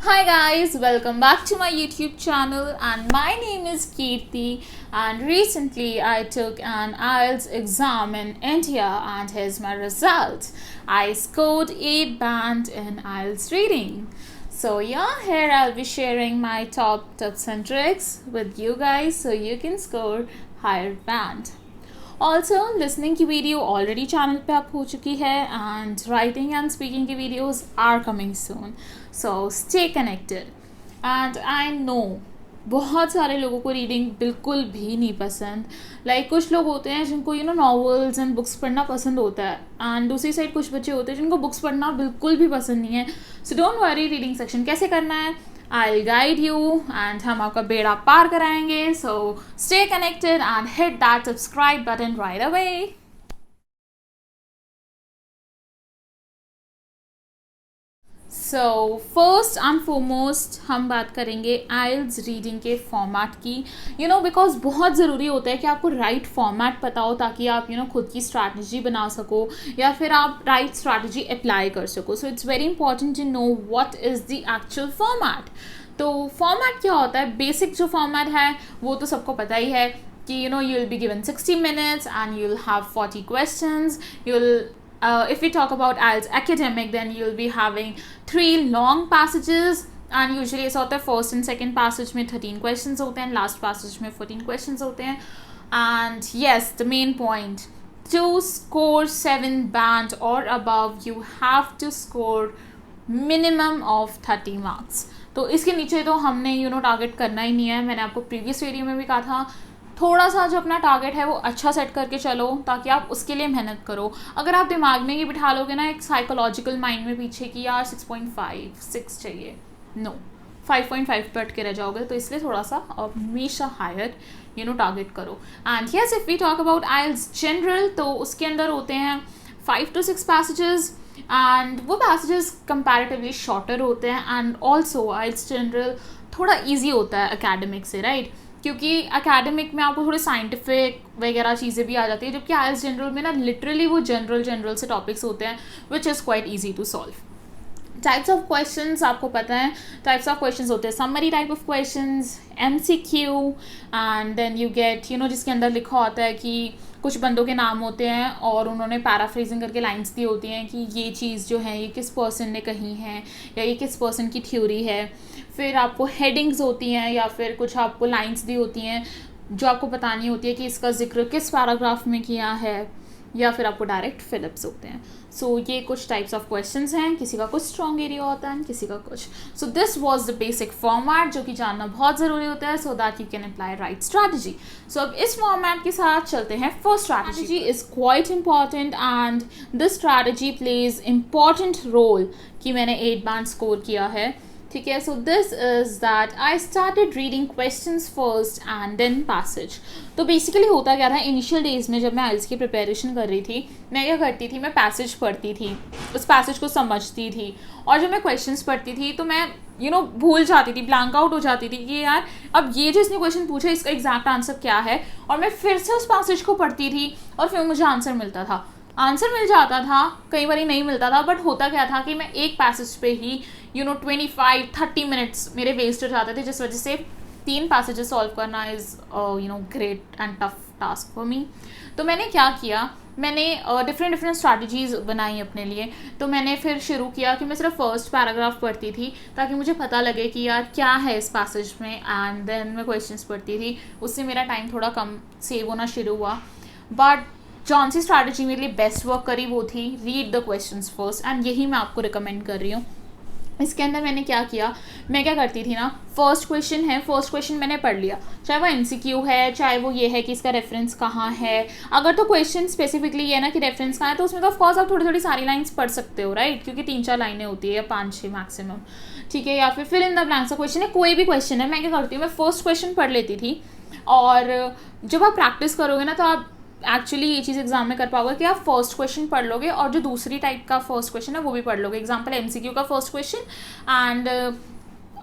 Hi guys, welcome back to my YouTube channel and my name is Kirti and recently I took an IELTS exam in India and here's my result. I scored 8 band in IELTS reading. So yeah, here I'll be sharing my top tips and tricks with you guys so you can score higher band. Also listening की video already channel पे up हो चुकी है and writing and speaking की videos are coming soon, so stay connected. And I know बहुत सारे लोगों को रीडिंग बिल्कुल भी नहीं पसंद. कुछ लोग होते हैं जिनको नॉवेल्स एंड बुक्स पढ़ना पसंद होता है एंड दूसरी साइड कुछ बच्चे होते हैं जिनको बुक्स पढ़ना बिल्कुल भी पसंद नहीं है. So don't worry, reading section कैसे करना है I'll guide you and हम आपका बेड़ा पार कराएंगे. So stay connected and hit that subscribe button right away. So first and foremost हम बात करेंगे IELTS रीडिंग के फॉर्मेट की. बिकॉज बहुत ज़रूरी होता है कि आपको राइट फॉर्मेट पता हो ताकि आप खुद की स्ट्रैटेजी बना सको या फिर आप राइट स्ट्रैटेजी अप्लाई कर सको. So it's very important to know what is the actual format. तो फॉर्मेट क्या होता है? बेसिक जो फॉर्मेट है वो तो सबको पता ही है कि you will be given 60 minutes and you'll have 40 questions. If we talk about IELTS academic, then you'll be having 3 long passages and usually ऐसा होता है फर्स्ट एंड सेकेंड पैसेज में 13 questions होते हैं, लास्ट पैसेज में 14 questions होते हैं. And yes, the main point, to score 7 band or above you have to score minimum of 30 marks. तो इसके नीचे तो हमने टारगेट करना ही नहीं है. मैंने आपको प्रीवियस वीडियो में भी कहा था थोड़ा सा जो अपना टारगेट है वो अच्छा सेट करके चलो ताकि आप उसके लिए मेहनत करो. अगर आप दिमाग में ये बिठा लोगे ना एक साइकोलॉजिकल माइंड में पीछे कि यार 6.5 चाहिए, नो 5.5 पे अटके रह जाओगे. तो इसलिए थोड़ा सा हमेशा हायर टारगेट करो. And yes, if we talk about IELTS general तो उसके अंदर होते हैं 5 to 6 पैसेजेस एंड वो पैसेजेस कंपैरेटिवली शॉर्टर होते हैं. एंड ऑल्सो IELTS जनरल थोड़ा ईजी होता है एकेडमिक से, राइट? क्योंकि एकेडमिक में आपको थोड़े साइंटिफिक वगैरह चीज़ें भी आ जाती है, जबकि IELTS जनरल में ना लिटरली वो जनरल से टॉपिक्स होते हैं which is quite easy to solve. Types of questions आपको पता है. टाइप्स ऑफ क्वेश्चंस होते हैं summary type of questions, MCQ and then you get जिसके अंदर लिखा होता है कि कुछ बंदों के नाम होते हैं और उन्होंने पैराफ्रेजिंग करके लाइंस दी होती हैं कि ये चीज़ जो है ये किस पर्सन ने कही है या ये किस पर्सन की थ्योरी है. फिर आपको हेडिंग्स होती हैं या फिर कुछ आपको लाइंस दी होती हैं जो आपको बतानी होती है कि इसका जिक्र किस पैराग्राफ में किया है, या फिर आपको डायरेक्ट फिलिप्स होते हैं. सो ये कुछ टाइप्स ऑफ क्वेश्चंस हैं. किसी का कुछ स्ट्रॉन्ग एरिया होता है किसी का कुछ. So this was the basic format जो कि जानना बहुत ज़रूरी होता है so that you can apply right strategy. So अब इस फॉर्मेट के साथ चलते हैं. First strategy is quite important and this strategy plays important role कि मैंने 8 बैंड स्कोर किया है. ठीक है, so this is that I started reading questions first and then passage. तो बेसिकली होता क्या था, इनिशियल डेज में जब मैं IELTS की प्रिपरेशन कर रही थी मैं क्या करती थी, मैं पैसेज पढ़ती थी, उस पैसेज को समझती थी और जब मैं क्वेश्चंस पढ़ती थी तो मैं भूल जाती थी, ब्लैंक आउट हो जाती थी कि यार अब ये जो इसने क्वेश्चन पूछा इसका एग्जैक्ट आंसर क्या है, और मैं फिर से उस पैसेज को पढ़ती थी और फिर मुझे आंसर मिलता था. आंसर मिल जाता था, कई बार नहीं मिलता था, बट होता क्या था कि मैं एक पैसेज पे ही 25-30 मिनट्स मेरे वेस्ट हो जाते थे, जिस वजह से 3 पैसेजेस सॉल्व करना is great and tough task for me. तो मैंने क्या किया, मैंने डिफरेंट स्ट्रैटेजीज़ बनाई अपने लिए. तो मैंने फिर शुरू किया कि मैं सिर्फ फर्स्ट पैराग्राफ पढ़ती थी ताकि मुझे पता लगे कि यार क्या है इस पैसेज में, एंड देन मैं क्वेश्चंस पढ़ती थी. उससे मेरा टाइम थोड़ा कम सेव होना शुरू हुआ. बट जौन सी स्ट्रैटेजी मेरे लिए बेस्ट वर्क करी वो थी read the questions first, and यही मैं आपको रिकमेंड कर रही हूँ. इसके अंदर मैंने क्या किया, मैं क्या करती थी ना, फर्स्ट क्वेश्चन मैंने पढ़ लिया, चाहे वो MCQ है चाहे वो ये है कि इसका रेफरेंस कहाँ है. अगर तो क्वेश्चन स्पेसिफिकली ये ना कि रेफरेंस कहाँ है तो उसमें तो ऑफकोर्स आप थोड़ी सारी लाइन्स पढ़ सकते हो, राइट? क्योंकि 3-4 लाइनें होती है या 5-6 मैक्सिमम. ठीक है, या फिर इन द ब्लैंक्स का क्वेश्चन है, कोई भी क्वेश्चन है, मैं क्या करती हूँ, मैं फर्स्ट क्वेश्चन पढ़ लेती थी. और जब आप प्रैक्टिस करोगे ना तो आप एक्चुअली ये चीज़ एग्जाम में कर पाओगे कि आप फर्स्ट क्वेश्चन पढ़ लोगे और जो दूसरी टाइप का फर्स्ट क्वेश्चन है वो भी पढ़ लोगे. एग्जाम्पल MCQ का फर्स्ट क्वेश्चन एंड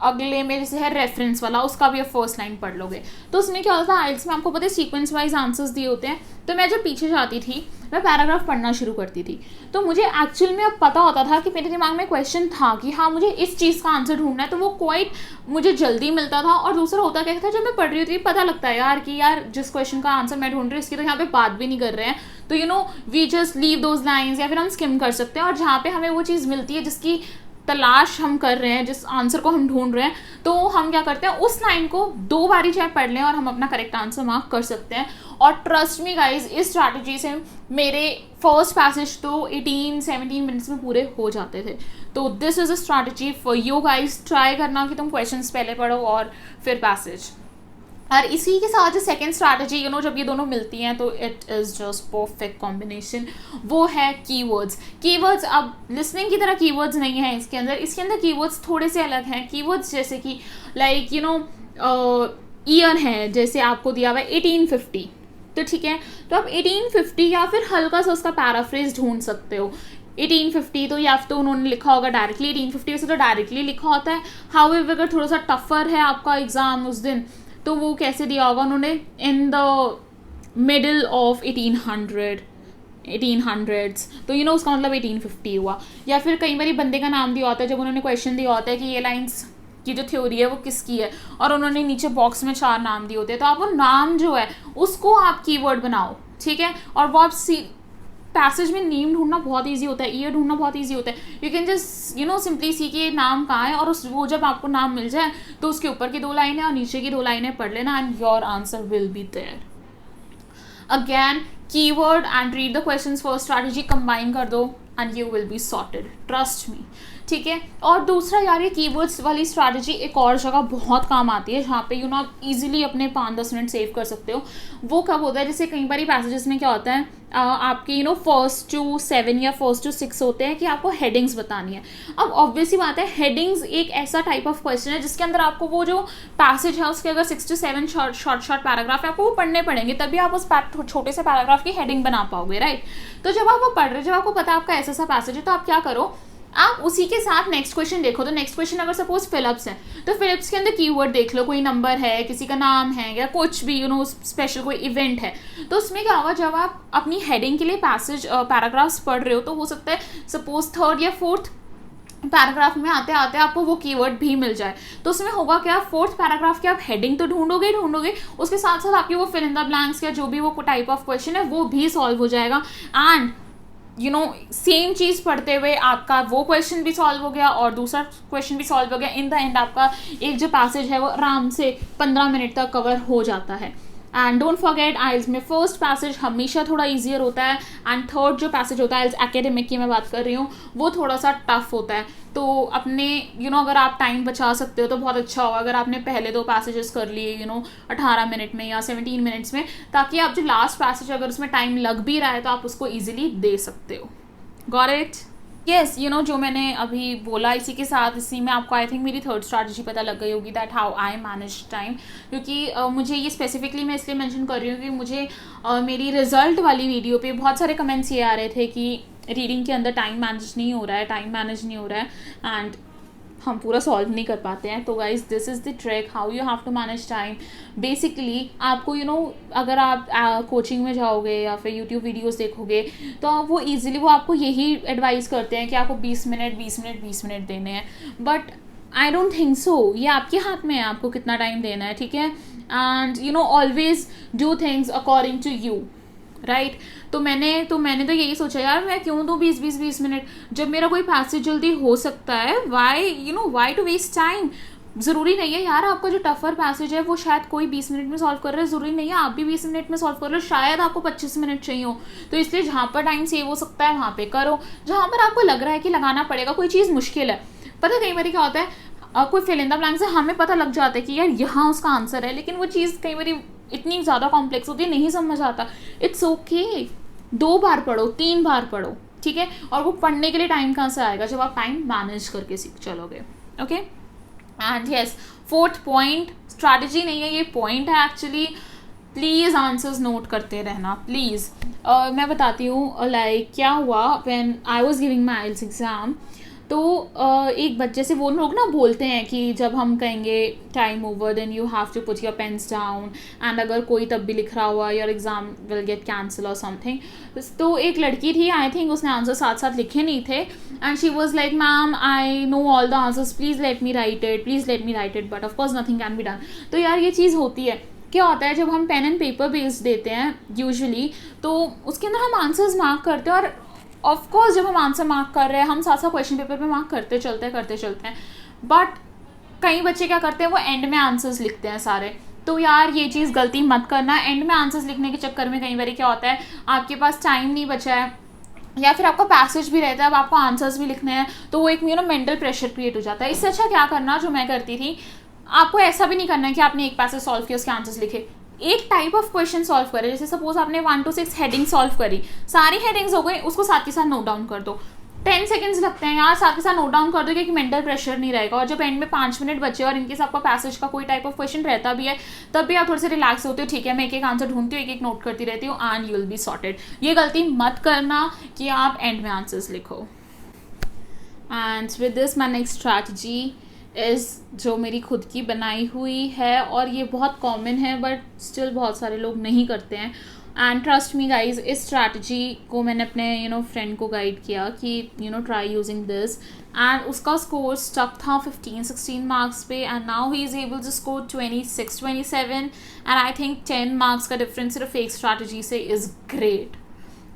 अगले में जैसे है रेफरेंस वाला, उसका भी आप फर्स्ट लाइन पढ़ लोगे। तो उसमें क्या होता है, आइल्स में आपको पता है सीक्वेंस वाइज आंसर्स दिए होते हैं। तो मैं जब पीछे जाती थी मैं पैराग्राफ पढ़ना शुरू करती थी, तो मुझे एक्चुअल में अब पता होता था कि मेरे दिमाग में क्वेश्चन था कि हाँ मुझे इस चीज़ का आंसर ढूंढना है, तो वो क्वाइट मुझे जल्दी मिलता था। और दूसरा होता क्या था, जब मैं पढ़ रही होती पता लगता है यार कि यार जिस क्वेश्चन का आंसर मैं ढूंढ रही हूँ इसकी तो यहाँ पे बात भी नहीं कर रहे हैं, तो we just leave those lines, या फिर हम स्किम कर सकते हैं। और जहाँ पे हमें वो चीज़ मिलती है जिसकी तलाश हम कर रहे हैं, जिस आंसर को हम ढूंढ रहे हैं, तो हम क्या करते हैं उस लाइन को 2 बारी चाहे पढ़ लें और हम अपना करेक्ट आंसर मार्क कर सकते हैं। और ट्रस्ट मी गाइज, इस स्ट्रैटेजी से मेरे फर्स्ट पैसेज तो 18-17 मिनट्स में पूरे हो जाते थे। तो this is a strategy for you guys. Try करना कि तुम क्वेश्चंस पहले पढ़ो और फिर पैसेज। और इसी के साथ जो सेकेंड स्ट्रैटेजी जब ये दोनों मिलती हैं तो it is just perfect combination, वो है कीवर्ड्स। कीवर्ड्स अब लिसनिंग की तरह कीवर्ड्स नहीं है इसके अंदर कीवर्ड्स थोड़े से अलग हैं। कीवर्ड्स जैसे कि लाइक ईयर है, जैसे आपको दिया हुआ है 1850, तो ठीक है, तो आप 1850 या फिर हल्का सा उसका पैराफ्रेज ढूंढ सकते हो। 1850 तो या फिर तो उन्होंने लिखा होगा डायरेक्टली 1850, वैसे तो डायरेक्टली लिखा होता है। हाउएवर अगर थोड़ा सा टफर है आपका एग्जाम उस दिन, तो वो कैसे दिया होगा उन्होंने, in the middle of 1800s, तो उसका मतलब 1850 हुआ। या फिर कई बार बंदे का नाम दिया होता है, जब उन्होंने क्वेश्चन दिया होता है कि ये लाइंस की जो थ्योरी है वो किसकी है, और उन्होंने नीचे बॉक्स में 4 नाम दिए होते हैं, तो आप वो नाम जो है उसको आप कीवर्ड बनाओ, ठीक है। और वो आप पैसेज में नेम ढूंढना बहुत इजी होता है, ईयर ढूंढना बहुत इजी होता है। यू कैन जस्ट सिंपली सी कि नाम कहाँ है, और वो जब आपको नाम मिल जाए तो उसके ऊपर की 2 लाइनें और नीचे की 2 लाइनें पढ़ लेना, and your answer will be there. Again keyword and read the questions first strategy combine कर दो and you will be sorted, trust me, ठीक है। और दूसरा यार, ये कीवर्ड्स वाली स्ट्रैटेजी एक और जगह बहुत काम आती है, जहाँ पे आप इजीली अपने 5-10 मिनट सेव कर सकते हो। वो कब होता है, जैसे कई बार पैसेजेस में क्या होता है, आपके 1st to 7 या 1st to 6 होते हैं कि आपको हेडिंग्स बतानी है। अब ऑब्वियसली बात है, हेडिंग्स एक ऐसा टाइप ऑफ क्वेश्चन है जिसके अंदर आपको वो जो पैसेज है उसके अगर 6 to 7 शॉर्ट पैराग्राफ है, आपको वो पढ़ने पड़ेंगे, तभी आप उस छोटे से पैराग्राफ की हेडिंग बना पाओगे, राइट। तो जब आप वो पढ़ रहे हो, जब आपको पता है आपका ऐसा पैसेज है, तो आप क्या करो, आप उसी के साथ नेक्स्ट क्वेश्चन देखो। तो नेक्स्ट क्वेश्चन अगर सपोज फिलिप्स है, तो फिलिप्स के अंदर कीवर्ड देख लो, कोई नंबर है, किसी का नाम है, या कुछ भी स्पेशल कोई इवेंट है। तो उसमें क्या होगा, जब आप अपनी हेडिंग के लिए पैराग्राफ्स पढ़ रहे हो, तो हो सकता है सपोज 3rd या 4th पैराग्राफ में आते आते आपको वो कीवर्ड भी मिल जाए। तो उसमें होगा क्या, 4th पैराग्राफ की आप हेडिंग तो ढूंढोगे, उसके साथ साथ आपकी वो फिल इन द ब्लैंक्स या जो भी वो टाइप ऑफ क्वेश्चन है वो भी सॉल्व हो जाएगा। एंड सेम चीज़ पढ़ते हुए आपका वो क्वेश्चन भी सॉल्व हो गया और दूसरा क्वेश्चन भी सॉल्व हो गया। इन द एंड आपका एक जो पैसेज है वो आराम से 15 मिनट तक कवर हो जाता है। एंड डोंट फॉरगेट, आइल्स में फर्स्ट पैसेज हमेशा थोड़ा ईजियर होता है, एंड थर्ड जो पैसेज होता है आइल्स एकेडमिक की मैं बात कर रही हूँ, वो थोड़ा सा टफ होता है। तो अपने अगर आप टाइम बचा सकते हो तो बहुत अच्छा होगा अगर आपने पहले 2 पैसेजेस कर लिए 18 मिनट में या 17 मिनट्स में, ताकि आप जो लास्ट पैसेज अगर उसमें टाइम लग भी रहा है तो आप उसको ईजिली दे सकते हो। Got it? यस, जो मैंने अभी बोला इसी में आपको आई थिंक मेरी 3rd स्ट्रैटेजी पता लग गई होगी, that how I manage time. क्योंकि मुझे ये स्पेसिफिकली मैं इसलिए मेंशन कर रही हूँ कि मुझे मेरी रिजल्ट वाली वीडियो पे बहुत सारे कमेंट्स ये आ रहे थे कि रीडिंग के अंदर टाइम मैनेज नहीं हो रहा है, एंड हम पूरा सॉल्व नहीं कर पाते हैं। तो guys, this is the trick how you have to manage time. Basically आपको अगर आप कोचिंग में जाओगे या फिर यूट्यूब वीडियोस देखोगे तो वो ईजिली वो आपको यही एडवाइस करते हैं कि आपको 20 मिनट देने हैं, but I don't think so. ये आपके हाथ में है आपको कितना टाइम देना है, ठीक है। And always do things according to you, right. तो मैंने तो यही सोचा यार, मैं क्यों दूँ 20 मिनट जब मेरा कोई पैसेज जल्दी हो सकता है। Why to waste time. ज़रूरी नहीं है यार आपका जो टफर पैसेज है वो शायद कोई 20 मिनट में सॉल्व कर रहा है, ज़रूरी नहीं है आप भी 20 मिनट में सॉल्व कर लो, शायद आपको 25 मिनट चाहिए हो। तो इसलिए जहाँ पर टाइम सेव हो सकता है वहाँ पे करो, जहाँ पर आपको लग रहा है कि लगाना पड़ेगा, कोई चीज़ मुश्किल है। पता है कई बार क्या होता है, कोई फिल इन द ब्लैंक्स है, हमें पता लग जाता है कि यार यहाँ उसका आंसर है, लेकिन वो चीज़ कई बार इतनी ज़्यादा कॉम्प्लेक्स होती है, नहीं समझ आता। इट्स ओके, 2 बार पढ़ो, 3 बार पढ़ो, ठीक है। और वो पढ़ने के लिए टाइम कहाँ से आएगा, जब आप टाइम मैनेज करके सीख चलोगे, okay. And yes, 4th point strategy नहीं है, ये पॉइंट है एक्चुअली। प्लीज़ आंसर्स नोट करते रहना, प्लीज़। मैं बताती हूँ लाइक क्या हुआ when I was giving my IELTS exam. तो एक बच्चे से वो लोग ना बोलते हैं कि जब हम कहेंगे time over then you have to put your pens down, and अगर कोई तब भी लिख रहा हुआ your exam will get cancel और समथिंग। तो एक लड़की थी, आई थिंक उसने आंसर साथ साथ लिखे नहीं थे, and she was like ma'am I know all the answers, please let me right it, please let me right it, but of course nothing can be done. तो यार ये चीज़ होती है, क्या होता है जब हम पेन एंड पेपर बेस्ड देते हैं यूजुअली, तो उसके अंदर हम आंसर्स मार्क करते हैं, और ऑफ कोर्स जब हम आंसर मार्क कर रहे हैं हम साथ साथ क्वेश्चन पेपर पे मार्क करते चलते हैं, बट कई बच्चे क्या करते हैं वो एंड में आंसर्स लिखते हैं सारे। तो यार ये चीज़ गलती मत करना, एंड में आंसर्स लिखने के चक्कर में कई बार क्या होता है आपके पास टाइम नहीं बचा है, या फिर आपका पैसेज भी रहता है, अब आपको आंसर्स भी लिखने हैं, तो वो एक मेंटल प्रेशर क्रिएट हो जाता है। इससे अच्छा क्या करना, जो मैं करती थी, आपको ऐसा भी नहीं करना है कि आपने एक पैसेज सॉल्व किया उसके आंसर्स लिखे, एक टाइप ऑफ क्वेश्चन सॉल्व करे। जैसे सपोज आपने 1 to 6 हेडिंग सॉल्व करी, सारी हेडिंग्स हो गई, उसको साथ के साथ नोट डाउन कर दो। 10 सेकंड्स लगते हैं यार, साथ के साथ नोट डाउन कर दो कि मेंटल प्रेशर नहीं रहेगा। और जब एंड में 5 मिनट बचे और इनकेस आपका पैसेज का कोई टाइप ऑफ क्वेश्चन रहता भी है, तब भी आप थोड़े से रिलैक्स होते हो, ठीक है मैं एक एक आंसर ढूंढती हूँ, एक एक नोट करती रहती हूँ, and you will be sorted. ये गलती मत करना कि आप एंड में आंसर्स लिखो। And with this my next strategy is जो मेरी खुद की बनाई हुई है, और ये बहुत कॉमन है बट स्टिल बहुत सारे लोग नहीं करते हैं। एंड ट्रस्ट मी गाइज, इस स्ट्रैटेजी को मैंने अपने फ्रेंड को गाइड किया कि ट्राई यूजिंग दिस, एंड उसका स्कोर स्टक था 15-16 मार्क्स पे, and now he is able to score 26-27, and I think 10 marks का डिफरेंस सिर्फ एक स्ट्रैटेजी से इज़ ग्रेट।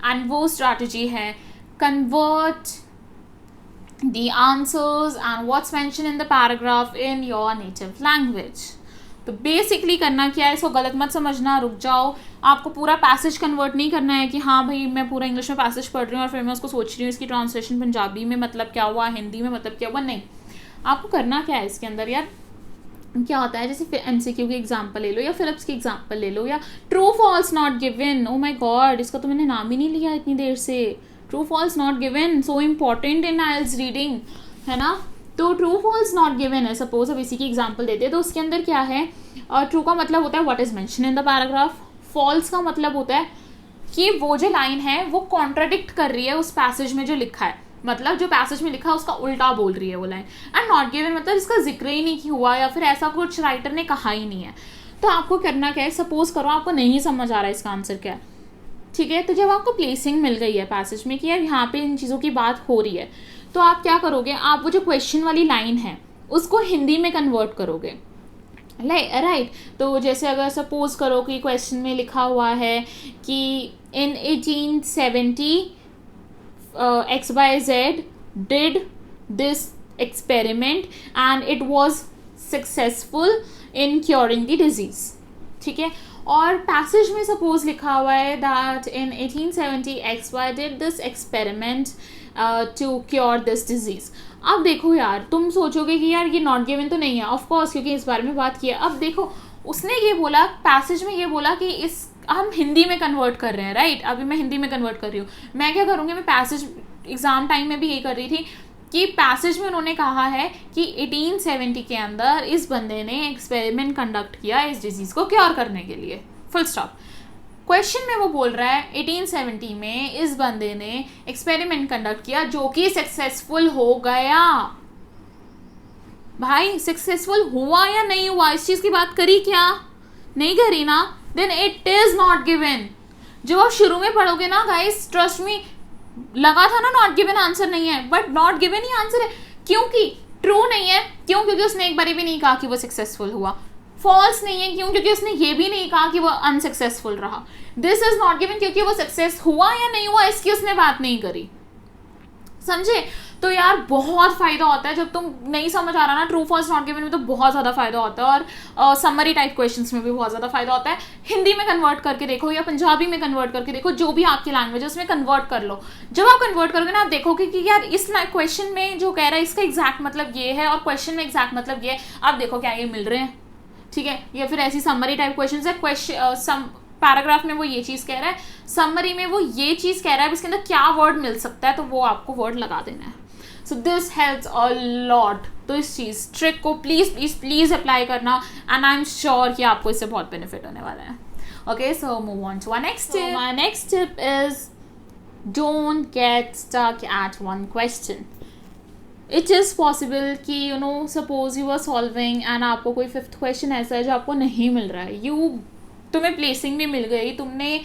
एंड वो स्ट्रैटेजी है convert the answers and what's mentioned in the paragraph in your native language। तो basically करना क्या है, इसको गलत मत समझना, रुक जाओ। आपको पूरा पैसेज कन्वर्ट नहीं करना है कि हाँ भाई मैं पूरा इंग्लिश में पैसेज पढ़ रही हूँ और फिर मैं उसको सोच रही हूँ इसकी ट्रांसलेशन पंजाबी में मतलब क्या हुआ, हिंदी में मतलब क्या हुआ, नहीं। आपको करना क्या है इसके अंदर यार, क्या होता है जैसे MCQ की एग्जांपल ले लो, या फिलिप्स की एग्जांपल ले लो, या true false not given. Oh my God, इसका तो मैंने नाम ही नहीं लिया इतनी देर से। True false not given, so important in IELTS reading, है ना। तो ट्रू फॉल्स नॉट गिवन है, सपोज अब इसी की एग्जांपल देते हैं, तो उसके अंदर क्या है, और ट्रू का मतलब होता है what is mention in the paragraph, false का मतलब होता है कि वो जो लाइन है वो कॉन्ट्राडिक्ट कर रही है उस पैसेज में जो लिखा है, मतलब जो पैसेज में लिखा है उसका उल्टा बोल रही है वो लाइन। एंड नॉट गिवन मतलब इसका जिक्र ही नहीं हुआ, या फिर ऐसा कुछ राइटर ने कहा ही नहीं है। तो आपको करना क्या है, सपोज करो आपको नहीं समझ आ रहा है इसका आंसर क्या है, ठीक है, तो जब आपको प्लेसिंग मिल गई है पैसेज में कि यार यहाँ पे इन चीज़ों की बात हो रही है, तो आप क्या करोगे, आप वो जो क्वेश्चन वाली लाइन है उसको हिंदी में कन्वर्ट करोगे, राइट। तो जैसे अगर सपोज करो कि क्वेश्चन में लिखा हुआ है कि इन 1870 XYZ did this experiment and it was successful in curing the disease, ठीक है। और पैसेज में सपोज लिखा हुआ है that in 1870 XY did this experiment to cure this disease। अब देखो यार, तुम सोचोगे कि यार ये नॉट गिवन तो नहीं है, ऑफ कोर्स क्योंकि इस बारे में बात की है। अब देखो उसने ये बोला, पैसेज में ये बोला कि इस हम हिंदी में कन्वर्ट कर रहे हैं, राइट। अभी मैं हिंदी में कन्वर्ट कर रही हूँ, मैं क्या करूँगी, मैं पैसेज एग्जाम टाइम में भी यही कर रही थी कि पैसेज में उन्होंने कहा है कि 1870 के अंदर इस बंदे ने एक्सपेरिमेंट कंडक्ट किया इस डिजीज़ को क्योर करने के लिए, फुल स्टॉप। क्वेश्चन में वो बोल रहा है 1870 में इस बंदे ने एक्सपेरिमेंट कंडक्ट किया जो कि सक्सेसफुल हो गया। भाई सक्सेसफुल हुआ या नहीं हुआ, इस चीज़ की बात करी क्या, नहीं करी ना, then it is not given. जो आप शुरू में पढ़ोगे ना गाइस, ट्रस्ट मी, लगा था ना नॉट गिवन आंसर नहीं है, but not given he answer है, क्योंकि ट्रू नहीं है, क्यों, क्योंकि उसने एक बार भी नहीं कहा कि वो सक्सेसफुल हुआ। फॉल्स नहीं है, क्यों, क्योंकि उसने ये भी नहीं कहा कि वो अनसक्सेसफुल रहा। दिस इज नॉट गिवन क्योंकि वो सक्सेस हुआ या नहीं हुआ इसकी उसने बात नहीं करी, समझे। तो यार बहुत फायदा होता है जब तुम नहीं समझ आ रहा ना, ट्रू फॉल्स नॉट गिवन में तो बहुत ज़्यादा फायदा होता है, और समरी टाइप क्वेश्चंस में भी बहुत ज़्यादा फायदा होता है। हिंदी में कन्वर्ट करके देखो या पंजाबी में कन्वर्ट करके देखो, जो भी आपकी लैंग्वेज है उसमें कन्वर्ट कर लो। जब आप कन्वर्ट करोगे ना, आप देखोगे कि यार इस क्वेश्चन में जो कह रहा है इसका एग्जैक्ट मतलब ये है, और क्वेश्चन में एग्जैक्ट मतलब ये है, आप देखो क्या ये मिल रहे हैं, ठीक है। या फिर ऐसी समरी टाइप क्वेश्चन है, क्वेश्चन पैराग्राफ में वो ये चीज़ कह रहा है, समरी में वो ये चीज़ कह रहा है, इसके अंदर क्या वर्ड मिल सकता है तो वो आपको वर्ड लगा देना है। So this helps a lot. तो इस चीज़ ट्रिक को प्लीज़ प्लीज़ प्लीज़ अप्लाई करना, एंड आई एम श्योर कि आपको इससे बहुत बेनिफिट होने वाला है। Okay, so move on to our next tip. My next tip is don't get stuck at one question. It is possible कि suppose you are solving and आपको कोई फिफ्थ क्वेश्चन ऐसा है जो आपको नहीं मिल रहा है, तुम्हें प्लेसिंग भी मिल गई, तुमने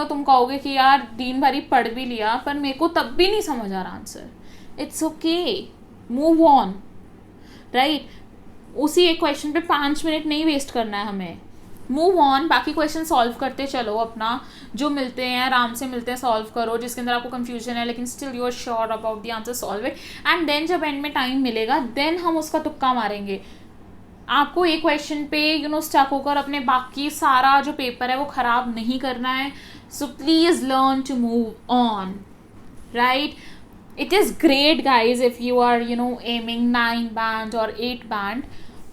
तुम कहोगे कि यार दिन भर ही पढ़ भी लिया पर मेरे को तब भी नहीं समझ आ रहा answer, it's okay, move on, right. उसी एक क्वेश्चन पे 5 मिनट नहीं वेस्ट करना है हमें, मूव ऑन, बाकी क्वेश्चन सॉल्व करते चलो, अपना जो मिलते हैं आराम से मिलते हैं सॉल्व करो, जिसके अंदर आपको कंफ्यूजन है लेकिन still you are sure about the answer, solve it, and then जब एंड में टाइम मिलेगा देन हम उसका तुक्का मारेंगे। आपको एक क्वेश्चन पे स्टक होकर अपने बाकी सारा जो पेपर है वो ख़राब नहीं करना है, so please learn to move on, right. It is great guys if you are aiming 9 band or 8 band,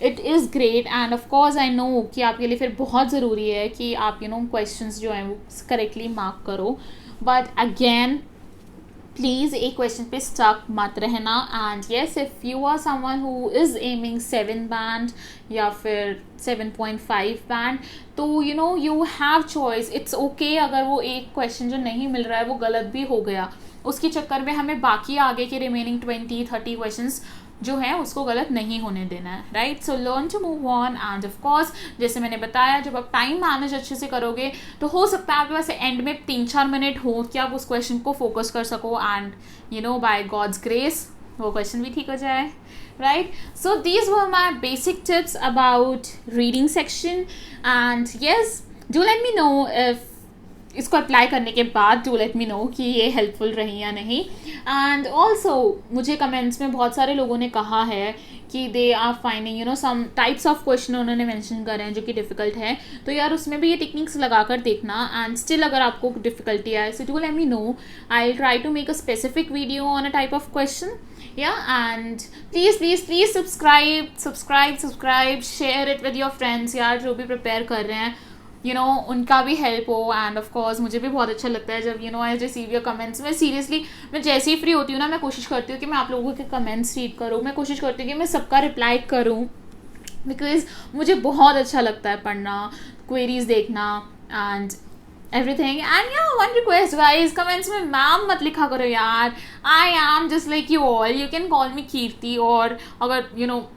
it is great, and of course I know कि आपके लिए फिर बहुत ज़रूरी है कि आप questions जो हैं वो करेक्टली मार्क करो, but again प्लीज़ एक क्वेश्चन पे स्टक मत रहना। And yes, if you are someone who is aiming 7 band या फिर 7.5 बैंड, तो you have choice, it's okay अगर वो एक क्वेश्चन जो नहीं मिल रहा है वो गलत भी हो गया, उसके चक्कर में हमें बाकी आगे के रिमेनिंग 20-30 क्वेश्चंस जो है उसको गलत नहीं होने देना है, right. So learn to move on, and of course जैसे मैंने बताया जब आप टाइम मैनेज अच्छे से करोगे तो हो सकता है आपके पास एंड में 3-4 मिनट हो कि आप उस क्वेश्चन को फोकस कर सको, एंड बाय गॉड्स ग्रेस वो क्वेश्चन भी ठीक हो जाए, right? So these were my basic tips about reading section, and yes, do let me know if इसको अप्लाई करने के बाद डू लेट मी नो कि ये हेल्पफुल रही या नहीं। एंड ऑल्सो मुझे कमेंट्स में बहुत सारे लोगों ने कहा है कि they are finding some types of question उन्होंने मेंशन करे हैं जो कि डिफ़िकल्ट है, तो यार उसमें भी ये टेक्निक्स लगा कर देखना, एंड स्टिल अगर आपको डिफ़िकल्टी आए so do let me know, I will try to make a specific video on a type of question, and please subscribe, share it with your friends यार, जो भी प्रिपेयर कर रहे हैं उनका भी हेल्प हो। एंड ऑफ कोर्स मुझे भी बहुत अच्छा लगता है जब आई रिसीव योर कमेंट्स। मैं सीरियसली मैं जैसे ही फ्री होती हूँ ना, मैं कोशिश करती हूँ कि मैं आप लोगों के कमेंट्स रीड करूँ, मैं कोशिश करती हूँ कि मैं सबका रिप्लाई करूँ, बिकॉज मुझे बहुत अच्छा लगता है पढ़ना, क्वेरीज देखना and everything. And one request guys, comments में मैम मत लिखा करो यार, I am just like you all, you can call me Kirti, और अगर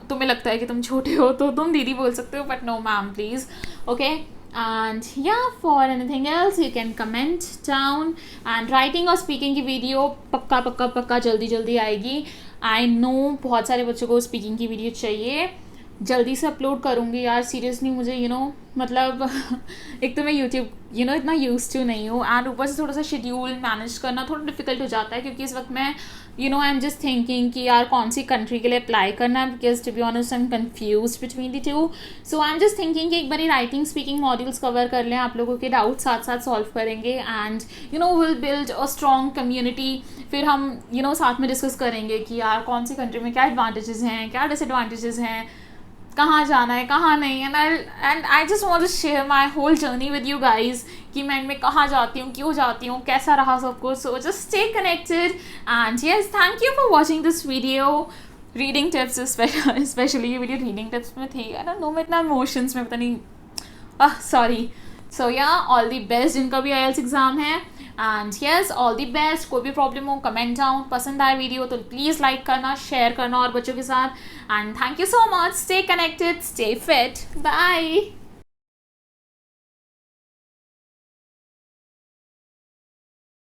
तुम्हें लगता है कि तुम छोटे हो तो तुम दीदी बोल सकते हो, but no ma'am please, okay. And for anything else you can comment down, and writing और speaking की वीडियो पक्का जल्दी आएगी। I know बहुत सारे बच्चों को speaking की वीडियो चाहिए, जल्दी से अपलोड करूँगी यार, सीरियसली मुझे मतलब एक तो मैं यूट्यूब इतना यूज टू नहीं हूँ, एंड ऊपर से थोड़ा सा शेड्यूल मैनेज करना थोड़ा डिफिकल्ट हो जाता है, क्योंकि इस वक्त मैं आई एम जस्ट थिंकिंग कि यार कौन सी कंट्री के लिए अप्लाई करना है, because to be honest I am confuse between the two. So I am just thinking कि एक बार राइटिंग स्पीकिंग मॉड्यूल्स कवर कर लें, आप लोगों के डाउट साथ साथ सॉल्व करेंगे, and will build a strong community. फिर हम साथ में डिस्कस करेंगे कि यार कौन सी कंट्री में क्या एडवांटेजेस हैं, क्या डिसएडवांटेजेस हैं, कहाँ जाना है कहाँ नहीं, and I just want to share my whole journey with you guys कि मैं कहाँ जाती हूँ, क्यों जाती हूँ, कैसा रहा सब कुछ। So just stay connected, and yes, thank you for watching this video. Reading tips specially ये वीडियो रीडिंग टिप्स में थी, आई डोंट नो, मैं इतना इमोशंस में पता नहीं, sorry. So all the best जिनका भी IELTS एग्जाम है, and yes all the best. कोई भी प्रॉब्लम हो कमेंट डाउन, पसंद आए वीडियो तो प्लीज़ लाइक करना, शेयर करना और बच्चों के साथ, and thank you so much. Stay connected, stay fit, bye.